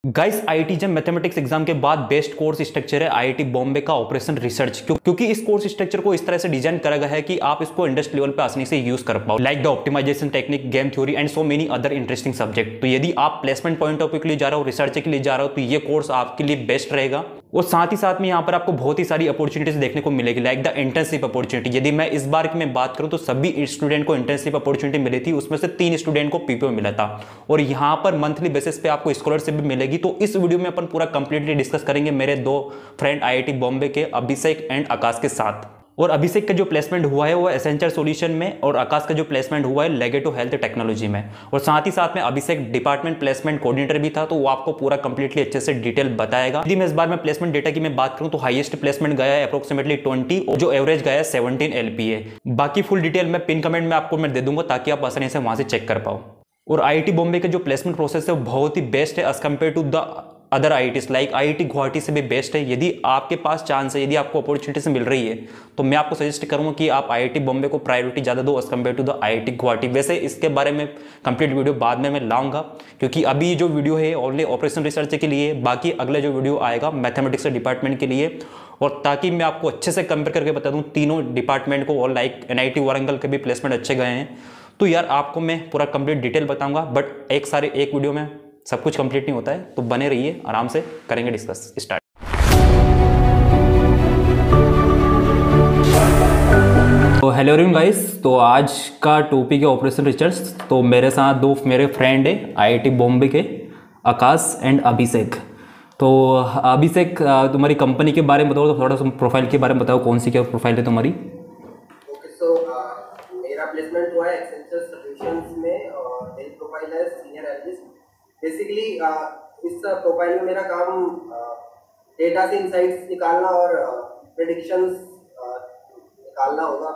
Guys IIT जब mathematics exam के बाद बेस्ट कोर्स स्ट्रक्चर है आईआईटी बॉम्बे का ऑपरेशन रिसर्च क्योंकि इस कोर्स स्ट्रक्चर को इस तरह से डिजाइन करा गया है कि आप इसको इंडस्ट्री लेवल पे आसानी से यूज कर पाओ, like the optimization technique, game theory and so many other interesting subject. तो यदि आप प्लेसमेंट पॉइंट ऑफ व्यू के लिए जा रहे हो, रिसर्च के लिए जा रहे हो, तो ये कोर्स आपके लिए बेस्ट रहेगा। और साथ ही साथ में यहाँ पर आपको बहुत ही सारी अपॉर्चुनिटीज देखने को मिलेगी, लाइक द इंटर्नशिप अपॉर्चुनिटी। यदि मैं इस बार की मैं बात करूँ तो सभी स्टूडेंट को इंटर्नशिप अपॉर्चुनिटी मिली थी, उसमें से 3 स्टूडेंट को पीपीओ मिला था। और यहाँ पर मंथली बेसिस पे आपको स्कॉलरशिप भी मिलेगी। तो इस वीडियो में अपन पूरा कंप्लीटली डिस्कस करेंगे मेरे 2 फ्रेंड आईआईटी बॉम्बे के, अभिषेक एंड आकाश के साथ। और अभिषेक का जो प्लेसमेंट हुआ है वो एसेंचर सॉल्यूशन में, और आकाश का जो प्लेसमेंट हुआ है लेगेटो हेल्थ टेक्नोलॉजी में। और साथ ही साथ में अभिषेक डिपार्टमेंट प्लेसमेंट कोऑर्डिनेटर भी था, तो वो आपको पूरा कंप्लीटली अच्छे से डिटेल बताएगा। यदि मैं इस बार में प्लेसमेंट डेटा की मैं बात करूं तो हाईएस्ट प्लेसमेंट गया है अप्रोक्सीमेटली 20 और जो एवरेज गया है 17 एलपीए। बाकी फुल डिटेल मैं पिन कमेंट में आपको मैं दे दूंगा ताकि आप आसानी से वहां से चेक कर पाओ। और आईआईटी बॉम्बे का जो प्लेसमेंट प्रोसेस है वो बहुत ही बेस्ट है as compare to the other IITs, like IIT Guwahati से भी बेस्ट है। यदि आपके पास चांस है, यदि आपको अपॉर्चुनिटी से मिल रही है, तो मैं आपको सजेस्ट करूंगा कि आप आईआईटी बॉम्बे को प्रायोरिटी ज़्यादा दो as compare to the IIT Guwahati. वैसे इसके बारे में कंप्लीट वीडियो बाद में मैं लाऊंगा, क्योंकि अभी जो वीडियो है ओनली ऑपरेशन रिसर्च के लिए, बाकी अगला जो वीडियो आएगा मैथमेटिक्स डिपार्टमेंट के लिए। और ताकि मैं आपको अच्छे से कंपेयर करके बता दूँ तीनों डिपार्टमेंट को, और लाइक एनआईटी वारंगल के भी प्लेसमेंट अच्छे गए हैं, तो यार आपको मैं पूरा कंप्लीट डिटेल बताऊंगा। बट एक वीडियो में सब कुछ कंप्लीट नहीं होता है, तो बने रहिए, आराम से करेंगे डिस्कस स्टार्ट। तो हेलो एवरीवन गाइस, तो आज का टॉपिक है ऑपरेशन रिसर्च। तो मेरे साथ 2 मेरे फ्रेंड है आईआईटी बॉम्बे के, आकाश एंड अभिषेक। तो अभिषेक, तुम्हारी कंपनी के बारे में बताओ, तो थोड़ा सा प्रोफाइल के बारे में बताओ, कौन सी क्या प्रोफाइल है तुम्हारी। ओके, सो मेरा प्लेसमेंट हुआ है एक्सेंचर सॉल्यूशंस में और मेरी प्रोफाइल है सीनियर एनालिस्ट। बेसिकली इस प्रोफाइल में मेरा काम डेटा से इंसाइट्स निकालना और प्रेडिक्शंस निकालना होगा।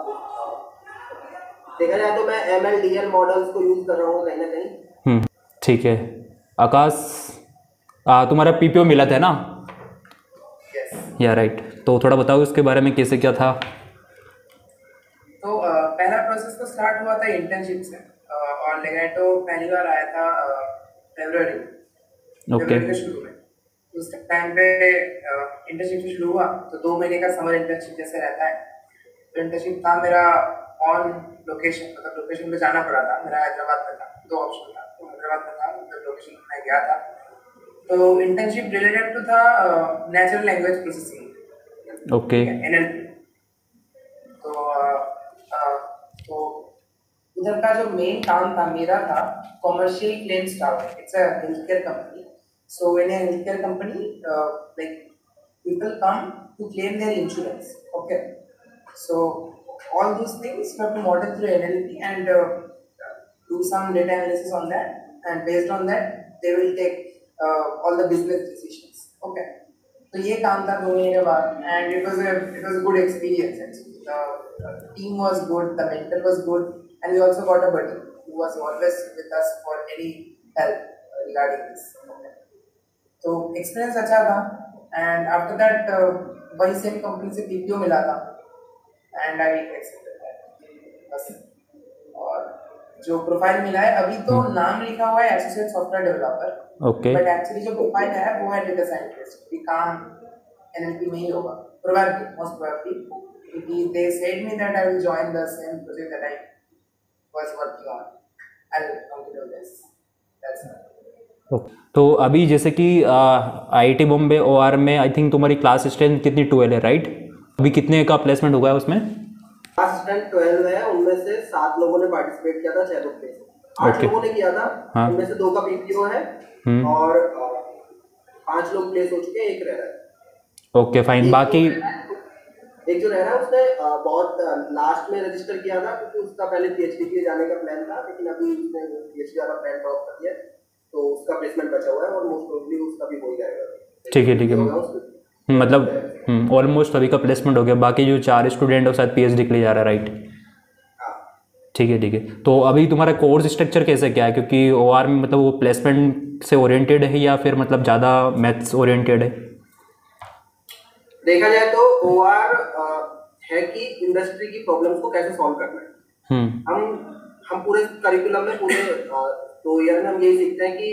देखा जाए तो मैं ML/DL मॉडल्स को यूज कर रहा हूँ कहीं ना कहीं। ठीक है। आकाश, तुम्हारा पीपीओ मिला था ना? यस या राइट। तो थोड़ा बताओ इसके बारे में, कैसे क्या था। तो पहला प्रोसेस तो स्टार्ट हुआ था इंटर्नशिप से, और लेगेटो पहली बार आया था फरवरी के शुरू में। उस टाइम पे इंटर्नशिप शुरू हुआ तो 2 महीने का समर इंटर्नशिप जैसे रहता है। तो इंटर्नशिप था मेरा ऑन लोकेशन, मतलब लोकेशन पे जाना पड़ा था। मेरा हैदराबाद में था, 2 ऑप्शन था, तो हैदराबाद में था, तो लोकेशन में गया था। तो इंटर्नशिप रिलेटेड टू था natural language processing, okay. NLP। तो उधर का जो मेन काम था मेरा था commercial claims tower. It's a healthcare company. So in a healthcare company, like people come to claim their insurance. Okay, so all those things you have to model through NLP and do some data analysis on that, and based on that they will take all the business decisions. Okay, तो ये काम था 2 महीने के बाद, and it was a good experience actually. The team was good, the mentor was good, and we also got a buddy who was always with us for any help regarding this. Okay. तो experience अच्छा था, and after that वही same company से PPO मिला था, and I accepted that बस। और जो प्रोफाइल मिला है अभी, तो नाम लिखा हुआ है associate software developer, okay. But actually जो प्रोफाइल है वो है डेटा साइंटिस्ट। ये काम एनएलपी में ही होगा प्रोबेबली, मोस्ट प्रोबेबली, क्योंकि they said me that I will join the same project that I was working on. I will continue this, that's it. तो अभी जैसे कि आईआईटी बॉम्बे ओआर में आई थिंक तुम्हारी क्लास स्ट्रेंथ कितनी, 12 है राइट? अभी कितने का प्लेसमेंट हो गया उसमें? क्लास स्ट्रेंथ 12 है, उनमें से 7 लोगों ने पार्टिसिपेट किया था, 6 लोग प्लेस, 8 लोगों ने किया था। हाँ। उनमें से 2 का पीपीओ है और 5 लोग प्लेस हो चुके हैं, 1 रह रहा है। Okay fine. बाकी एक जो रह रहा है उसने बहुत लास्ट में रजिस्टर किया था, क्योंकि उसका पहले पीएचडी के लिए जाने का प्लान था, लेकिन अभी उसने पीएचडी वाला प्लान ड्रॉप कर दिया, तो उसका प्लेसमेंट बचा हुआ है और मोस्ट प्रोबेबली उसका भी हो जाएगा। ठीक है। मतलब ऑलमोस्ट अभी का प्लेसमेंट हो गया। बाकी जो 4 स्टूडेंट हो शायद पीएचडी के लिए जा रहा है राइट? ठीक है। तो अभी तुम्हारा कोर्स स्ट्रक्चर कैसे क्या है, क्योंकि ओआर में मतलब वो प्लेसमेंट से ओरिएंटेड है या फिर मतलब ज़्यादा मैथ्स ओरिएंटेड है? देखा जाए तो ओआर है कि इंडस्ट्री की प्रॉब्लम्स को कैसे सॉल्व करना है। हम पूरे करिकुलम में पूरे 2 ईयर में हम यही सीखते हैं कि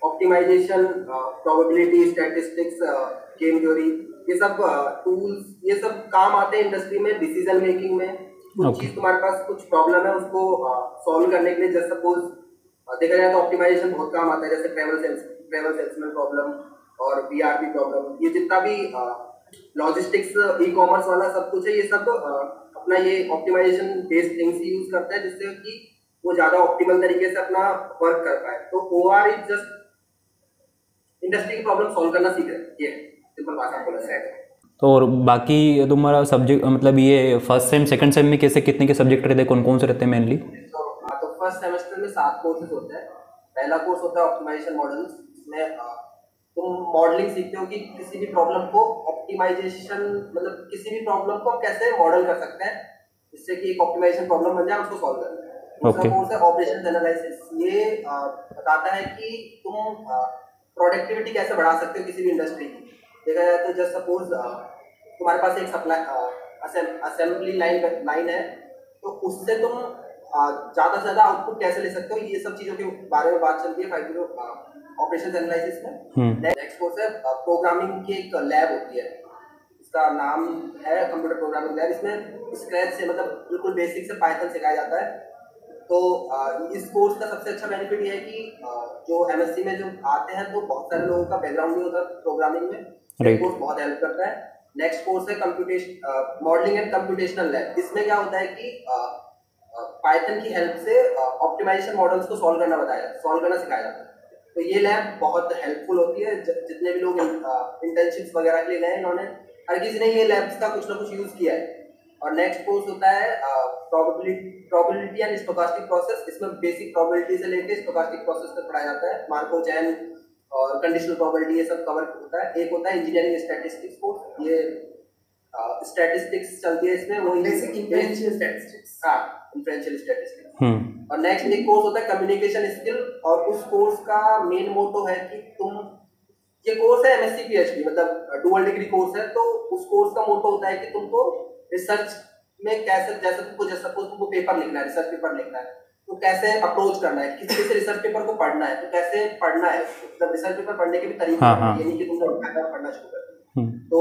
optimization, probability, statistics, game theory, ये सब टूल्स, ये सब काम आते हैं इंडस्ट्री में डिसीजन मेकिंग में। कुछ चीज तुम्हारे पास कुछ प्रॉब्लम है उसको सॉल्व करने के लिए, जैसे सपोज देखा जाए तो ऑप्टिमाइजेशन बहुत काम आता है, जैसे ट्रैवल सेल्समैन प्रॉब्लम और बीआरपी प्रॉब्लम, ये जितना भी लॉजिस्टिक्स, ई कॉमर्स वाला सब कुछ है, ये सब अपना ये ऑप्टिमाइजेशन बेस्ड थिंग्स यूज करता है, जिससे कि वो ज्यादा ऑप्टिमल तरीके से अपना वर्क कर पाए। तो ओआर इज जस्ट इंडस्ट्री की प्रॉब्लम सॉल्व करना सीख रहे हैं, ये सिंपल बात आपको लग रहा है। तो और बाकी तुम्हारा सब्जेक्ट मतलब ये फर्स्ट सेम सेकंड सेम में कैसे कितने के सब्जेक्ट रहते हैं, कौन कौन से रहते हैं मेनली? तो फर्स्ट सेमेस्टर में 7 कोर्सेज होते हैं। पहला कोर्स होता है ऑप्टिमाइजेशन मॉडल्स, जिसमें तुम मॉडलिंग सीखते हो कि किसी भी प्रॉब्लम को ऑप्टिमाइजेशन, मतलब किसी भी प्रॉब्लम को कैसे मॉडल कर सकते हैं जिससे कि एक ऑप्टिमाइजेशन प्रॉब्लम बन जाए, उसको सॉल्व करना है। दूसरा कोर्स है ऑपरेशंस एनालिसिस, ये बताता है कि तुम प्रोडक्टिविटी कैसे बढ़ा सकते हो किसी भी इंडस्ट्री की। देखा जाए तो जस्ट सपोज तुम्हारे पास एक सप्लाई असेंबली लाइन है, तो उससे तुम ज़्यादा से ज़्यादा आउटपुट कैसे ले सकते हो, ये सब चीज़ों के बारे में बात चलती है 5 ऑपरेशंस एनालिसिस में। नेक्स्ट कोर्स है प्रोग्रामिंग की एक लैब होती है, इसका नाम है कंप्यूटर प्रोग्रामिंग लैब। इसमें स्क्रैच से, मतलब बिल्कुल बेसिक से पाइथन सिखाया जाता है। तो इस कोर्स का सबसे अच्छा बेनिफिट ये है कि जो एमएससी में जो आते हैं तो बहुत सारे लोगों का बैकग्राउंड नहीं होता प्रोग्रामिंग में, ये कोर्स बहुत हेल्प करता है। नेक्स्ट कोर्स है computation modelling and computational lab. इसमें क्या होता है कि पाइथन की हेल्प से ऑप्टिमाइजेशन मॉडल्स को सॉल्व करना सिखाया जाता है। तो ये लैब बहुत हेल्पफुल होती है। जितने भी लोग इंटर्नशिप्स वगैरह के लिए गए, इन्होंने हर किसी ने ये लैब्स का कुछ ना कुछ यूज किया है। और नेक्स्ट कोर्स होता है प्रोबेबिलिटी एंड स्टोकास्टिक प्रोसेस। इसमें बेसिक प्रोबेबिलिटी से लेके स्टोकास्टिक प्रोसेस तक पढ़ाया जाता है। मार्कोव चैन और कंडीशनल प्रोबेबिलिटी ये सब कवर होता है। एक होता है इंजीनियरिंग स्टैटिस्टिक्स कोर्स, ये स्टैटिस्टिक्स चलती है इसमें, वो बेसिक इंफरेंशियल स्टैटिस्टिक्स, इंफरेंशियल स्टैटिस्टिक्स। और नेक्स्ट एक कोर्स होता है कम्युनिकेशन स्किल, और उस कोर्स का मेन मोटो है कि ये कोर्स है एमएससी पीएचडी, मतलब डुअल डिग्री कोर्स है। तो उस कोर्स का मोटो होता है कि तुमको रिसर्च में कैसे, जैसे तुमको पेपर लिखना है, रिसर्च पेपर लिखना है, तो कैसे अप्रोच करना है, किस तरह से रिसर्च पेपर को पढ़ना है, तो कैसे पढ़ना है, मतलब रिसर्च पेपर पढ़ने के भी तरीके हैं, ये नहीं कि तुमने उठाकर पढ़ना शुरू कर दिया। तो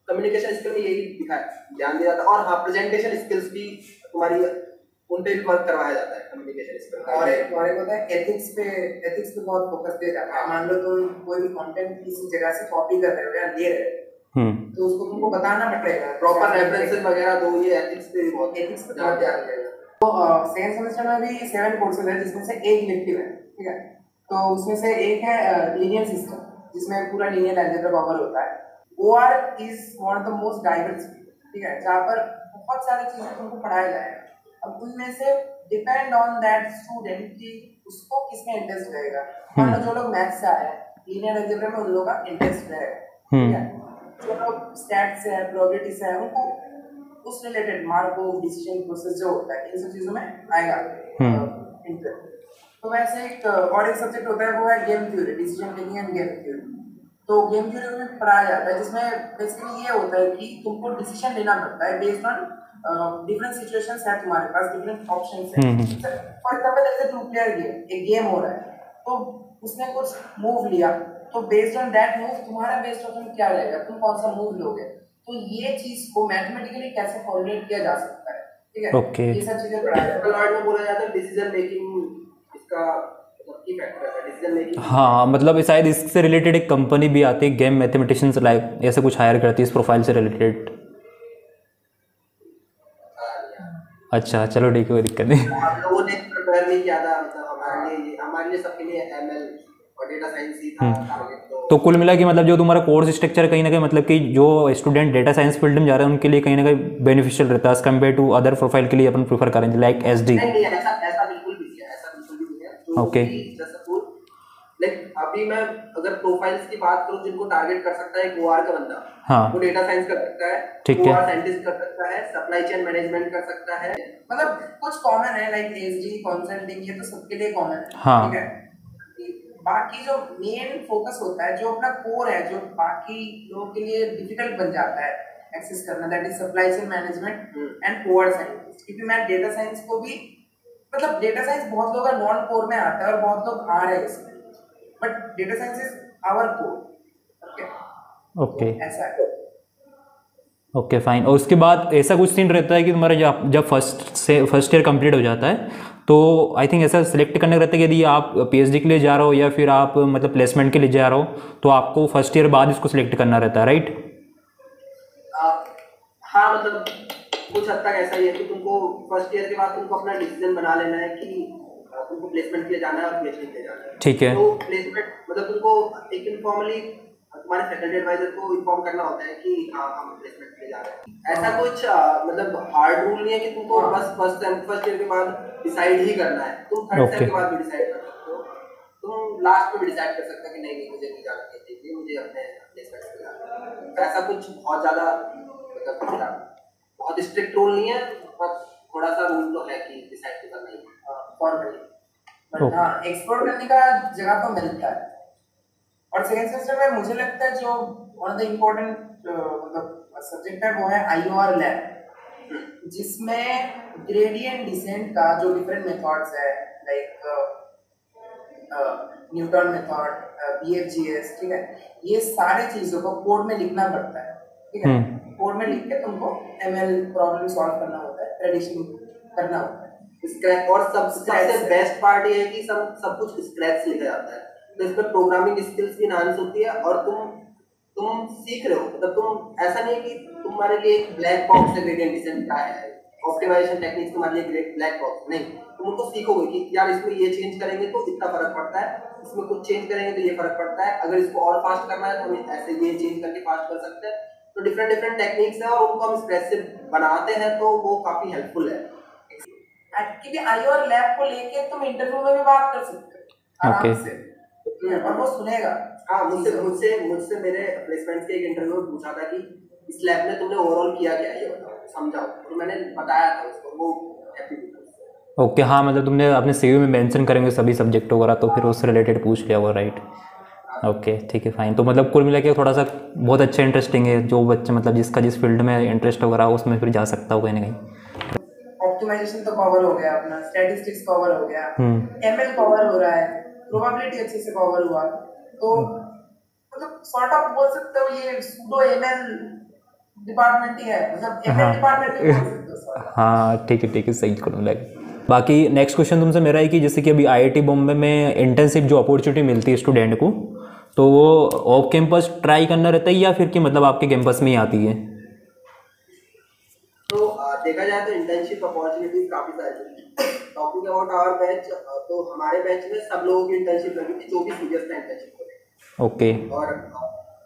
कम्युनिकेशन स्किल में यही ध्यान दिया जाता है। और हाँ, प्रेजेंटेशन स्किल्स भी तुम्हारी उन पे भी वर्क करवाया जाता है कम्युनिकेशन स्किल। और एक होता है एथिक्स पे बहुत फोकस दिया जाता है। मान लो तो कोई भी कंटेंट किसी जगह से कॉपी कर रहे हो या ले रहे हो, तो उसको तुमको बताना पड़ेगा, प्रॉपर रेफरेंसेस वगैरह दो। ये एथिक्स पे बहुत ध्यान दिया जाएगा। तो सेकंड सेमेस्टर में भी 7 कोर्सेज है, जिसमें से एक इलेक्टिव है, ठीक है। तो उसमें से एक है लीनियर सिस्टम, जिसमें पूरा लीनियर अलजेब्रा कवर होता है। OR is one of the most diverse, ठीक है, जहाँ पर बहुत सारी चीजें तुमको पढ़ाया जाएगा। अब उनमें से डिपेंड ऑन दैट स्टूडेंट कि उसको किसमें इंटरेस्ट रहेगा। मान लो जो लोग मैथ्स से आए हैं, लीनियर अलजेब्रा में उन लोगों का इंटरेस्ट रहेगा, ठीक है। जो लोग स्टैट्स से है, प्रोबेबिलिटी से है, उनको उस रिलेटेड मार्कोव डिसीजन प्रोसेस जो होता है, इन सब चीजों में आएगा इंटरेस्ट। तो वैसे एक और एक सब्जेक्ट होता है, वो है game theory, decision making end game theory. तो गेम थ्योरी में पढ़ाया जाता है, जिसमें बेसिकली ये होता है कि तुमको डिसीजन लेना पड़ता है बेस्ड ऑन डिफरेंट सिचुएशंस है तुम्हारे पास, डिफरेंट ऑप्शंस हैं। फॉर एग्जांपल जैसे 2 प्लेयर गेम, एक गेम हो रहा है, तो उसने कुछ मूव लिया, तो बेस्ड ऑन दैट मूव तुम्हारा बेस्ट ऑप्शन क्या रहेगा, तुम कौन सा मूव लोगे। तो ये चीज को मैथमेटिकली कैसे फॉर्मुलेट किया जा सकता है, ठीक है। Okay. ये सब चीजें पढ़ाया जाता है। वर्ड में बोला जाता है डिसीजन मेकिंग, इसका की फैक्टर है डिसीजन मेकिंग। हाँ, मतलब शायद इससे रिलेटेड एक कंपनी भी आती है, गेम मैथमेटिशियंस लाइक ऐसे कुछ हायर करती है इस प्रोफाइल से रिलेटेड। अच्छा, चलो ठीक है, कोई दिक्कत नहीं। हम लोगों ने प्रिपेयर नहीं किया था, मतलब हमारे लिए सबके लिए एमएल और डेटा साइंस ही था टारगेट। तो कुल मिला के मतलब जो तुम्हारा कोर्स स्ट्रक्चर कहीं ना कहीं, मतलब कि जो स्टूडेंट डेटा साइंस फील्ड में जा रहे हैं उनके लिए कहीं ना कहीं बेनिफिशियल रहता है as compare to other profile के लिए अपन प्रीफर करेंगे लाइक एसडी। नहीं, ऐसा बिल्कुल भी नहीं है, ऐसा बिल्कुल भी नहीं है। ओके, लाइक अभी मैं अगर प्रोफाइल्स की बात करूं जिनको टारगेट कर सकता है, एक ओआर का बंदा, हाँ, वो डेटा साइंस कर सकता है, ठीक है, ओआर साइंटिस्ट कर सकता है, सप्लाई चेन मैनेजमेंट कर सकता है, मतलब कुछ कॉमन है लाइक एसडी, कंसल्टिंग, ये तो सबके लिए कॉमन है, हाँ, ठीक है। बाकी जो मेन फोकस होता है, जो अपना कोर है, जो बाकी लोगों के लिए डिफिकल्ट बन जाता है एक्सेस करना, that is supply chain management and core science. क्योंकि मैं डेटा साइंस को भी, मतलब डेटा साइंस बहुत लोग का नॉन कोर में आता है और बहुत लोग आ रहे हैं इसमें, but data science is our core. Okay okay ऐसा है। Okay fine. और उसके बाद ऐसा कुछ सीन रहता है कि तुम्हारा जब फर्स्ट ईयर कंप्लीट हो जाता है तो आई थिंक ऐसा सिलेक्ट करने का रहता है कि यदि आप पीएचडी के लिए जा रहे हो या फिर आप मतलब प्लेसमेंट के लिए जा रहे हो तो आपको फर्स्ट ईयर बाद इसको सिलेक्ट करना रहता है, राइट? हाँ मतलब कुछ हद तक ऐसा ही है कि तुमको फर्स्ट ईयर के बाद तुमको अपना डिसीजन बना लेना है कि तुमको प्लेसमेंट के लिए जाना है और पीएचडी के लिए जाना है। ठीक है। तो प्लेसमेंट मतलब तुमको एक इनफॉर्मली तुम्हारे फैकल्टी एडवाइजर को इन्फॉर्म करना होता है कि हाँ हम प्लेसमेंट के लिए जा रहे हैं। ऐसा कुछ मतलब हार्ड रूल नहीं है कि तुमको बस फर्स्ट ईयर के बाद डिसाइड ही करना है। तुम थर्ड सेम के बाद भी डिसाइड कर सकते हो। तुम लास्ट में भी डिसाइड कर सकते हो कि नहीं मुझे नहीं जाना चाहिए, मुझे अपने प्लेसमेंट के लिए जाना है। तो ऐसा कुछ बहुत ज़्यादा मतलब बहुत स्ट्रिक्ट रूल नहीं है, बस थोड़ा सा रूल तो है कि डिसाइड तो करना ही है फॉर्मली। बट हाँ एक्सप्लोर करने का जगह तो मिलता है। और सेकेंड सेमेस्टर में मुझे लगता है जो वन ऑफ द इम्पोर्टेंट मतलब सब्जेक्ट है वो है आईओआर लैब, जिसमें ग्रेडियंट डिसेंट का जो डिफरेंट मेथड्स है लाइक न्यूटन मेथड, बीएफजीएस, ठीक है, ये सारी चीज़ों को कोड में लिखना पड़ता है। ठीक है, कोड में लिख के तुमको एमएल प्रॉब्लम सॉल्व करना होता है, प्रेडिक्शन करना होता है स्क्रैच। और सबसे बेस्ट पार्ट ये है कि सब कुछ स्क्रैच से लिखा जाता है, तो इसमें प्रोग्रामिंग स्किल्स भी एनहांस होती है और तुम सीख रहे हो। मतलब तुम ऐसा नहीं कि तुम्हारे लिए एक ब्लैक बॉक्स है ग्रेडियंट डिसेंट क्या है, ऑप्टिमाइजेशन टेक्निक्स तुम्हारे लिए ब्लैक बॉक्स नहीं। तुम उनको सीखोगे कि यार इसमें ये चेंज करेंगे तो इतना फर्क पड़ता है, इसमें कुछ चेंज करेंगे तो ये फर्क पड़ता है, अगर इसको और फास्ट करना है तो हम ऐसे ये चेंज करके फास्ट कर सकते हैं। तो डिफरेंट टेक्निक्स है और उनको हम स्क्रैच से बनाते हैं, तो वो काफी हेल्पफुल है। एक्चुअली आईओआर लैब को लेके तुम इंटरव्यू में भी बात कर सकते हो आराम से, और वो सुनेगा। हाँ मुझसे मेरे प्लेसमेंट्स के एक इंटरव्यू में पूछा था कि इस लैब में तुमने ओवरऑल किया क्या है ये बताओ, समझाओ, तो मैंने बताया था उसको, वो हैप्पी था। ओके हाँ मतलब तुमने अपने सीवी में मेंशन करेंगे सभी सब्जेक्ट वगैरह, तो फिर उससे रिलेटेड पूछ लिया होगा, राइट? ओके ठीक है फाइन। तो मतलब कुल मिला के थोड़ा सा बहुत अच्छा इंटरेस्टिंग है, जो बच्चे मतलब जिसका जिस फील्ड में इंटरेस्ट वगैरह हो उसमें फिर जा सकता हो कहीं ना कहीं। ऑप्टिमाइजेशन तो कवर हो गया अपना, स्टैटिस्टिक्स कवर हो गया, एमएल कवर हो रहा है, प्रोबेबिलिटी अच्छे से कवर हुआ, तो मतलब सॉर्ट ऑफ बोल सकते हो ये सूडो एमएल डिपार्टमेंट ही है, मतलब एमएल डिपार्टमेंट ही बोल सकते हो। हाँ ठीक है सही कुल मिला के। बाकी नेक्स्ट क्वेश्चन तुमसे मेरा है कि जैसे कि अभी आईआईटी बॉम्बे में इंटर्नशिप जो अपॉर्चुनिटी मिलती है स्टूडेंट को, तो वो ऑफ कैंपस ट्राई करना रहता है या फिर कि मतलब आपके कैंपस में ही आती है? तो देखा जाए तो इंटर्नशिप अपॉर्चुनिटीज काफी सारी थी। टॉकिंग अबाउट आवर बैच, तो हमारे बैच में सब लोगों की इंटर्नशिप लगी थी जो भी सीरियस था इंटर्नशिप को। ओके।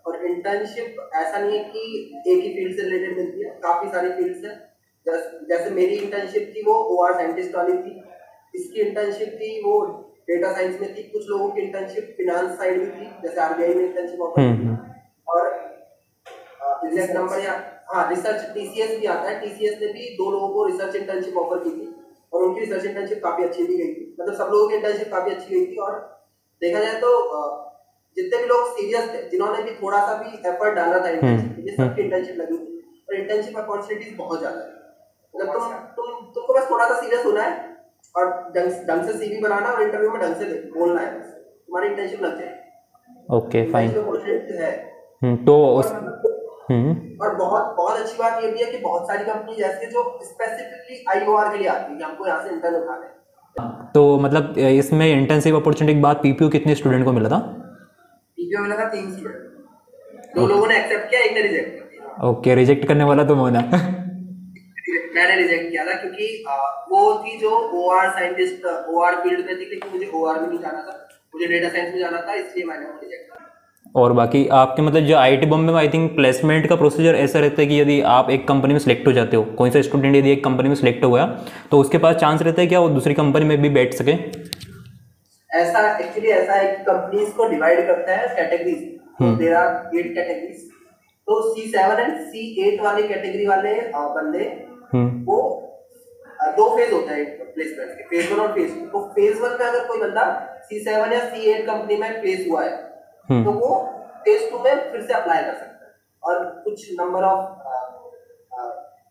और इंटर्नशिप ऐसा नहीं है कि एक ही फील्ड से रिलेटेड मिलती है, काफी सारी फील्ड्स हैं। जैसे मेरी इंटर्नशिप थी वो ओआर साइंटिस्ट वाली थी, इसकी इंटर्नशिप थी वो डेटा साइंस में थी, कुछ लोगों की इंटर्नशिप फिनांस साइड में थी, जैसे आरबीआई में इंटर्नशिप ऑफर की, और एग्जैक्ट नंबर या हाँ रिसर्च टीसीएस भी आता है, टीसीएस ने भी 2 लोगों को रिसर्च इंटर्नशिप ऑफर की थी और उनकी रिसर्च इंटर्नशिप काफी अच्छी भी गई थी। मतलब सब लोगों की इंटर्नशिप काफी अच्छी गई थी। और देखा जाए तो जितने भी लोग सीरियस थे, जिन्होंने भी थोड़ा सा भी एफर्ट डाला था इंटर्नशिप के लिए, सबकी इंटर्नशिप लगी थी। और इंटर्नशिप अपॉर्चुनिटीज बहुत ज्यादा है। मतलब तुमको बस थोड़ा सा सीरियस होना है और ढंग से सीवी बनाना और इंटरव्यू में ढंग से बोलना है, बस तुम्हारी इंटर्नशिप लग जाएगी। Okay fine. है तो और बहुत अच्छी बात ये भी है कि बहुत सारी कंपनी जैसे जो स्पेसिफिकली आईओआर के लिए आती है कि हमको यहाँ से इंटर्न उठा लें। तो मतलब इसमें इंटर्नशिप अपॉर्चुनिटी के बाद पीपीओ कितने स्टूडेंट को मिला था? पीपीओ मिला था 3 स्टूडेंट, 2 लोगों ने एक्सेप्ट किया, एक ने रिजेक्ट कर दिया। ओके, रिजेक्ट करने वाला तुम हो ना? मैंने रिजेक्ट किया था क्योंकि वो थी जो ओआर साइंटिस्ट ओआर फील्ड में थी, लेकिन मुझे ओआर में नहीं जाना था, मुझे डेटा साइंस में जाना था, इसलिए मैंने वो रिजेक्ट किया। और बाकी आपके मतलब जो आईआईटी बॉम्बे में आई थिंक प्लेसमेंट का प्रोसीजर ऐसा रहता है कि यदि आप एक कंपनी में सिलेक्ट हो जाते हो, कोई सा स्टूडेंट यदि एक कंपनी में सिलेक्ट हो गया तो उसके पास चांस रहता है क्या वो दूसरी कंपनी में भी बैठ सके? ऐसा एक्चुअली ऐसा है कि कंपनीज को डिवाइड करता है कैटेगरीज, तो देयर आर 8 कैटेगरीज। तो C7 एंड C8 वाले कैटेगरी वाले बंदे वो 2 फेज होता है प्लेसमेंट के, फेज 1 और फेज 2। तो फेज 1 में अगर कोई बंदा C7 या C8 कंपनी में प्लेस हुआ है तो वो फेज 2 में फिर से अप्लाई कर सकता है, और कुछ नंबर ऑफ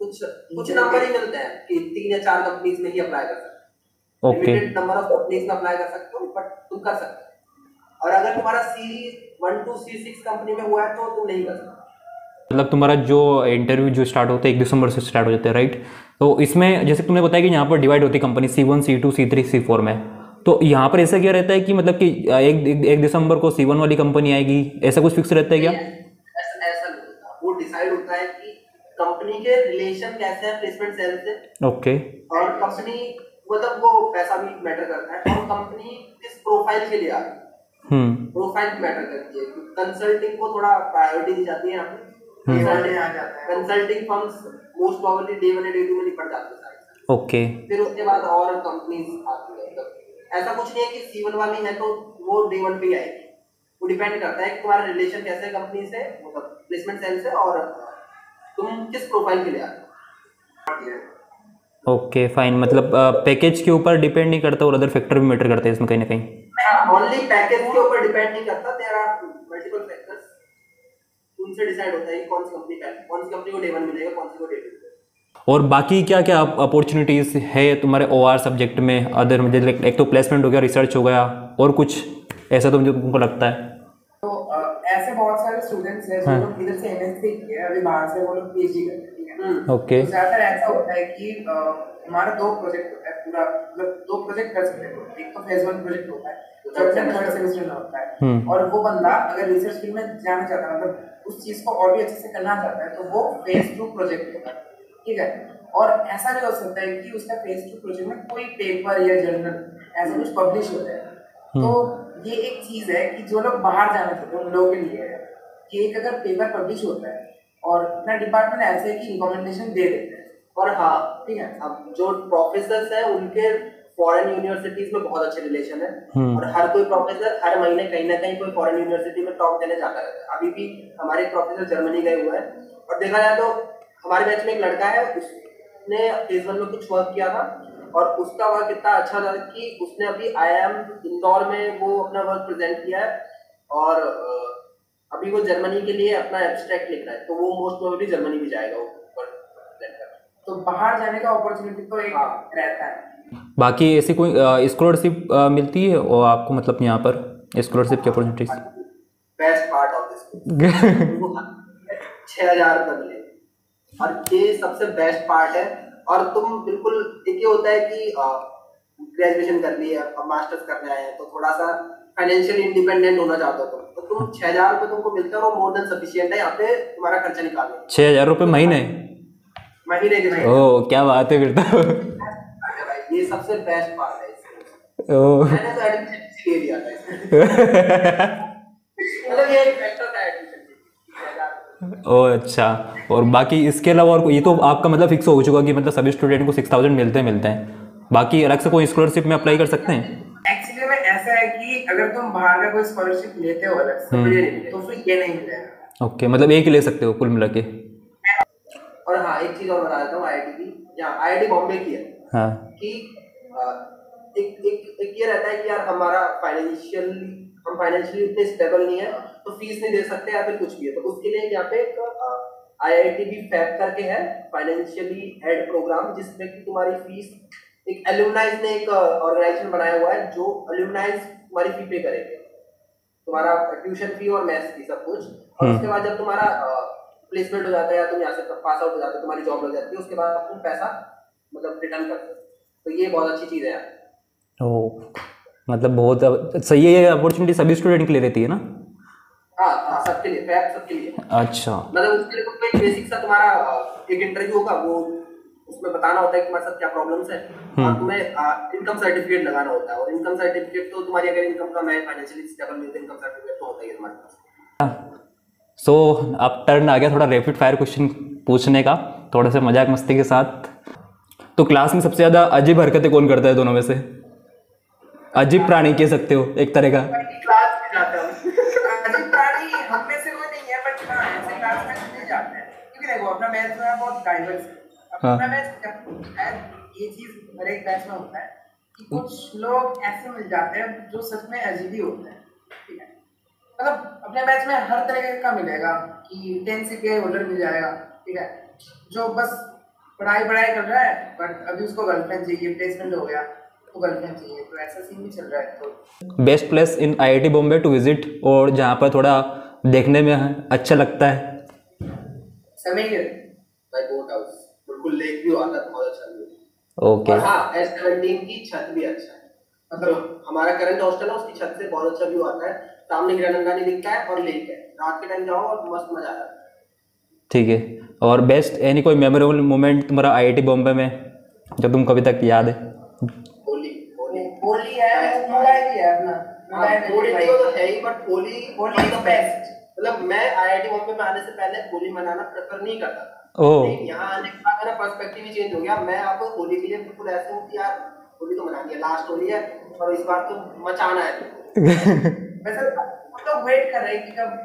कुछ नंबर ही मिलते हैं कि 3 या 4 कंपनीज में ही अप्लाई कर सकते हैं। लिमिटेड नंबर ऑफ कंपनीज में अप्लाई कर सकते हो, बट तुम कर सकते हो। और अगर तुम्हारा C1 to C6 कंपनी में हुआ है तो तुम नहीं कर सकते। मतलब तुम्हारा जो इंटरव्यू जो स्टार्ट होता है 1 दिसंबर से स्टार्ट हो जाता है, राइट? तो इसमें जैसे तुमने बताया कि यहाँ पर डिवाइड होती है company C1 C2 C3 C4 में, तो यहाँ पर ऐसा क्या रहता है कि मतलब कि एक दिसंबर को C1 वाली कंपनी आएगी, ऐसा कुछ फिक्स रहता है क्या? ऐसा नहीं होता, वो डिसाइड होता है कि कंपनी के रिलेशन कैसे हैं प्लेसमेंट सेल से। ओके। और कंपनी मतलब वो पैसा भी मैटर करता है, और कंपनी किस प्रोफाइल के लिए आ रही है, प्रोफाइल मैटर करती है। कंसल्टिंग को थोड़ा प्रायोरिटी दी जाती है यहाँ पे। Consulting firms most probably day 1 day 2 में निपट जाते हैं। ओके। फिर उसके बाद और कंपनीज आती है। मतलब ऐसा कुछ नहीं है कि C1 वाली है तो वो डे 1 पे ही आएगी, वो डिपेंड करता है कि तुम्हारा रिलेशन कैसे है कंपनी से, मतलब प्लेसमेंट सेल से, और तुम किस प्रोफाइल के लिए आ रहे हो। ओके फाइन, मतलब पैकेज के ऊपर डिपेंड नहीं करता और अदर फैक्टर भी मैटर करते हैं इसमें कहीं ना कहीं। ओनली पैकेज के ऊपर डिपेंड नहीं करता, देयर आर मल्टीपल फैक्टर्स, उनसे डिसाइड होता है कि कौन सी कंपनी को डे 1 मिलेगा, कौन सी को डे 2 मिलेगा। और बाकी क्या क्या अपॉर्चुनिटीज है तुम्हारे OR सब्जेक्ट में अदर, मुझे एक तो प्लेसमेंट हो गया, रिसर्च हो गया, और कुछ ऐसा तो मुझे तुमको लगता है? तो ऐसे बहुत सारे स्टूडेंट्स हैं जो लोग इधर से MSc किए हैं, अभी बाहर से वो लोग PhD करते हैं, ठीक है। ओके। तो ज्यादातर ऐसा होता है कि हमारा 2 प्रोजेक्ट होता है पूरा, मतलब 2 प्रोजेक्ट कर सकते हैं। एक तो फेज 1 प्रोजेक्ट होता है जो थर्ड सेमेस्टर में होता है, और वो बंदा अगर रिसर्च फील्ड में जाना चाहता है, मतलब उस चीज को और भी अच्छे से करना चाहता है, तो वो फेज 2 प्रोजेक्ट होता है, ठीक है। और ऐसा भी हो सकता है कि उसका फेज 2 प्रोजेक्ट में कोई पेपर या जर्नल ऐसा कुछ पब्लिश हो जाए। तो ये एक चीज है कि जो लोग बाहर जाना चाहते हैं उन लोगों के लिए है कि एक अगर पेपर पब्लिश होता है और अपना डिपार्टमेंट ऐसे है कि रिकमेंडेशन दे देते हैं। और हाँ ठीक है, अब जो प्रोफेसर्स हैं उनके फॉरेन यूनिवर्सिटीज में बहुत अच्छे रिलेशन है, और हर कोई प्रोफेसर हर महीने कहीं ना कहीं कोई फॉरेन यूनिवर्सिटी में टॉप देने जाता रहता है। अभी भी हमारे प्रोफेसर जर्मनी गए हुए हैं, और देखा जाए तो हमारे बैच में एक लड़का है, उसने फेज 1 में कुछ वर्क किया था, और उसका वर्क इतना अच्छा था कि उसने अभी IIM इंदौर में वो अपना वर्क प्रेजेंट किया है, और अभी वो जर्मनी के लिए अपना एब्स्ट्रैक्ट लिख रहा है, तो वो मोस्ट प्रोबेबली जर्मनी भी जाएगा वो वर्क प्रेजेंट करने। तो बाहर जाने का अपॉर्चुनिटी तो एक रहता है। बाकी ऐसी कोई स्कॉलरशिप मिलती है और आपको, मतलब यहाँ पर स्कॉलरशिप की opportunities? Best part of this 6,000 रुपये मिले, और ये सबसे बेस्ट पार्ट है। और तुम बिल्कुल, एक ये होता है कि ग्रेजुएशन कर ली है, अब मास्टर्स करने आए हैं, तो थोड़ा सा फाइनेंशियली इंडिपेंडेंट होना चाहते हो तो तुम 6,000 रुपये तुमको मिलता है, वो मोर देन सफिशिएंट है यहाँ पे तुम्हारा खर्चा निकालने। 6,000 रुपये महीने के? ओह क्या बात है फिर तो। ये सबसे बेस्ट पार्ट है इसमें। मैंने तो एडमिशन ले लिया था इसमें। मतलब ये एक फैक्टर था एडमिशन। ओह अच्छा। और बाकी इसके अलावा और ये तो आपका मतलब फिक्स हो चुका कि मतलब सभी स्टूडेंट को 6,000 मिलते हैं, बाकी अलग से कोई स्कॉलरशिप में अप्लाई कर सकते हैं? एक्चुअली में ऐसा है कि अगर तुम बाहर का कोई स्कॉलरशिप लेते हो अलग से तो फिर ये नहीं मिलेगा। ओके, मतलब एक ही ले सकते हो कुल मिला के। और हाँ, एक चीज और बता देता हूँ IIT की, यहाँ IIT बॉम्बे की है। हाँ। कि एक ये रहता है कि यार हम फाइनेंशियली इतने स्टेबल नहीं है तो फीस नहीं दे सकते या फिर कुछ भी है, तो उसके लिए यहाँ पे एक IITB फैब करके है, फाइनेंशियली एड प्रोग्राम, जिसमें कि तुम्हारी फीस एक एल्यूमनाइज ने एक ऑर्गेनाइजेशन बनाया हुआ है जो एल्यूमनाइज तुम्हारी फी पे करेंगे, तुम्हारा ट्यूशन फी और मैथ्स फी सब कुछ। और उसके बाद जब तुम्हारा प्लेसमेंट हो जाता है या तुम यहाँ से पास आउट हो जाते हो, तुम्हारी जॉब लग जाती है, उसके बाद तुम पैसा मतलब रिटर्न करते हो। तो ये बहुत अच्छी चीज़ है यार। ओह, मतलब बहुत सही है, ये अपॉर्चुनिटी सभी स्टूडेंट के लिए रहती है ना? हाँ, सबके लिए, फैब सबके लिए। अच्छा, मतलब उसके लिए कोई बेसिक सा तुम्हारा एक इंटरव्यू होगा, वो उसमें बताना होता है कि तुम्हारे साथ क्या प्रॉब्लम्स है, और तुम्हें इनकम सर्टिफिकेट लगाना होता है। और इनकम सर्टिफिकेट तो तुम्हारी अगर इनकम कम है, फाइनेंशियली स्टेबल नहीं है, इनकम सर्टिफिकेट तो होता ही है तुम्हारे पास। सो अब टर्न आ गया थोड़ा रैपिड फायर क्वेश्चन पूछने का, थोड़ा सा मजाक मस्ती के साथ। तो क्लास में सबसे ज्यादा अजीब हरकतें कौन करता है दोनों में से? अजीब प्राणी कह सकते हो एक तरह का। क्लास में जाता हूं, अजीब प्राणी हम में से कोई नहीं है, बट हां ऐसे क्लास में नहीं जाते हैं, क्योंकि देखो अपना मैथ में बहुत डाइवर्स है। अपना मैथ ये चीज हर एक बैच में होता है कि कुछ लोग ऐसे मिल जाते हैं जो सच में अजीब ही होते हैं, ठीक है। मतलब अपने बैच में हर तरह का मिलेगा कि 10 CPI होल्डर मिल जाएगा, ठीक है, जो बस पढ़ाई कर रहा है बट अभी उसको गर्लफ्रेंड चाहिए, प्लेसमेंट हो गया, तो गर्लफ्रेंड चाहिए, तो ऐसा सीन भी चल रहा है। तो best place in IIT Bombay to visit, और जहाँ पर थोड़ा देखने में अच्छा लगता है। समय के भाई बोट हाउस, बिल्कुल लेक व्यू आता है, बहुत अच्छा व्यू। ओके। और हाँ, S17 की छत भी अच्छा है, मतलब हमारा करंट हॉस्टल है, उसकी छत से बहुत अच्छा व्यू आता है, सामने गिरानंगानी दिखता है और लेक है, रात के टाइम जाओ और मस्त मजा आता है। ठीक है। और बेस्ट एनी कोई मेमोरेबल मोमेंट तुम्हारा आईआईटी बॉम्बे में जो तुम कभी तक याद है? होली होली है, मुंबई भी है अपना, होली तो है ही, बट होली इज बेस्ट। मतलब मैं आईआईटी बॉम्बे में आने से पहले होली मनाना प्रेफर नहीं करता था, लेकिन यहाँ आने के बाद मेरा पर्सपेक्टिव ही चेंज हो गया। मैं अब होली के लिए बिल्कुल ऐसे हूँ कि यार होली तो मनानी है, लास्ट होली है और इस बार तो मचाना है। वैसे हम लोग वेट कर रहे हैं कि कब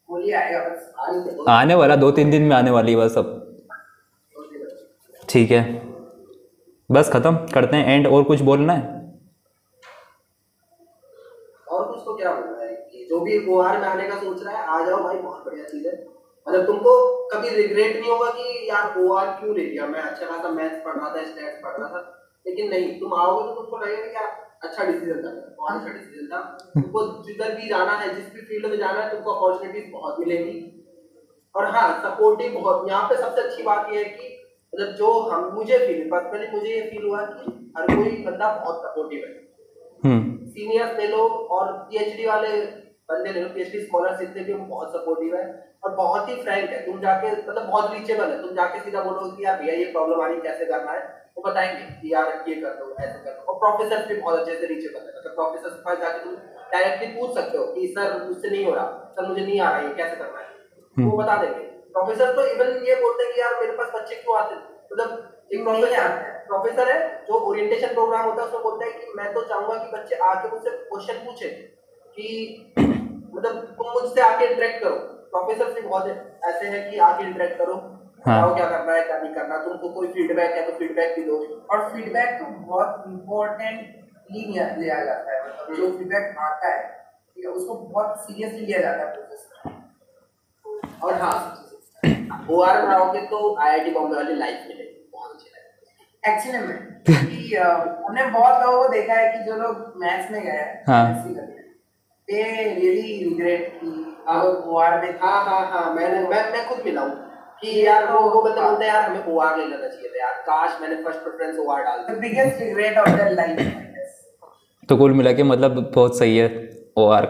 होली आएगा, बस आने वाला 2-3 दिन में आने वाली है बस अब। ठीक है, बस खत्म करते हैं एंड। और कुछ बोलना है? और कुछ तो क्या बोलना है कि जो भी गोवार में आने का सोच रहा है, आ जाओ भाई, बहुत बढ़िया चीज है। मतलब तुमको कभी रिग्रेट नहीं होगा कि यार ओआर क्यों ले लिया, मैं अच्छा खासा मैथ्स पढ़ रहा था, स्टैट्स पढ़ रहा था, लेकिन नहीं, तुम आओगे तो तुमको लगेगा कि यार अच्छा डिसीजन था, बहुत अच्छा डिसीजन था। तुमको जिधर भी जाना है, जिस भी फील्ड में जाना है, तुमको अपॉर्चुनिटीज बहुत मिलेगी। और हाँ, सपोर्टिव बहुत, यहाँ पे सबसे अच्छी बात ये है कि मतलब जो हम मुझे फील पर्सनली मुझे ये फील हुआ कि हर कोई बंदा बहुत सपोर्टिव है। सीनियर्स ले लो और पीएचडी वाले बंदे ले लो, पीएचडी स्कॉलर्स जितने भी, बहुत सपोर्टिव है और बहुत ही फ्रैंक है। तुम जाके मतलब बहुत रीचेबल है, तुम जाके सीधा बोलोगे कि यार भैया ये प्रॉब्लम आ रही है, कैसे करना है, वो बताएंगे कि यार ये कर दो, ऐसे कर दो। और प्रोफेसर भी बहुत अच्छे से रीचेबल है, मतलब प्रोफेसर के पास जाके तुम डायरेक्टली पूछ सकते हो कि सर मुझसे नहीं हो रहा, सर मुझे नहीं आ रहा है, कैसे करना है, वो बता देंगे। प्रोफेसर तो इवन ये बोलते हैं कि यार मेरे पास बच्चे क्यों आते हैं, मतलब एक प्रोफेसर है जो ओरिएंटेशन प्रोग्राम होता है उसमें बोलता है कि मैं तो चाहूंगा कि बच्चे आके मुझसे क्वेश्चन पूछे कि मतलब तुम मुझसे आके इंटरेक्ट करो। प्रोफेसर से बहुत ऐसे हैं कि आके इंटरेक्ट करो, बताओ क्या करना है क्या नहीं करना, तुमको कोई फीडबैक है तो फीडबैक भी दो। और फीडबैक तो बहुत इम्पोर्टेंटली लिया जाता है, मतलब जो फीडबैक आता है ठीक है उसको बहुत सीरियसली लिया जाता है प्रोफेसर। और हाँ, ओआर में आओगे तो आईआईटी बॉम्बे वाली लाइफ मिलेगी, बहुत अच्छी लाइफ एक्चुअली में, क्योंकि उन्हें बहुत लोगों को देखा है कि जो लोग मैथ्स में गए हैं they really regret कि ओआर में। हाँ, मैं खुद मिला हूँ कि यार वो बंदा बोलता है यार हमें ओआर ले लेना चाहिए था यार, काश मैंने फर्स्ट प्रेफरेंस ओआर डाल दिया। The biggest regret of their life। तो कुल मिला के मतलब बहुत सही है ओआर।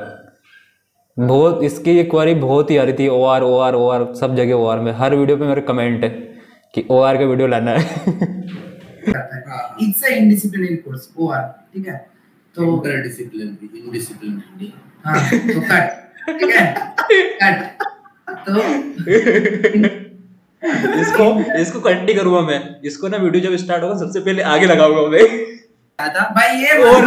बहुत इसकी एक क्वारी बहुत ही आ रही थी, ओआर ओआर ओआर, सब जगह ओआर में, हर वीडियो पे मेरे कमेंट है कि ओआर का वीडियो लाना है। इट्स अ इनडिसिप्लिनरी कोर्स ओआर, ठीक है, तो इंटरडिसिप्लिनरी इनडिसिप्लिनरी, हाँ तो कट, ठीक है कट। तो इसको कंटिन्यू करूंगा मैं, इसको ना वीडियो जब स्टार्ट होगा सबसे पहले आगे लगाऊंगा मैं। भाई ये और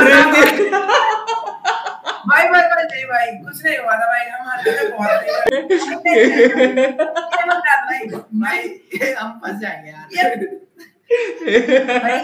भाई नहीं भाई कुछ नहीं हुआ था भाई, हम आते थे बहुत भाई हम फंस जाएंगे यार भाई।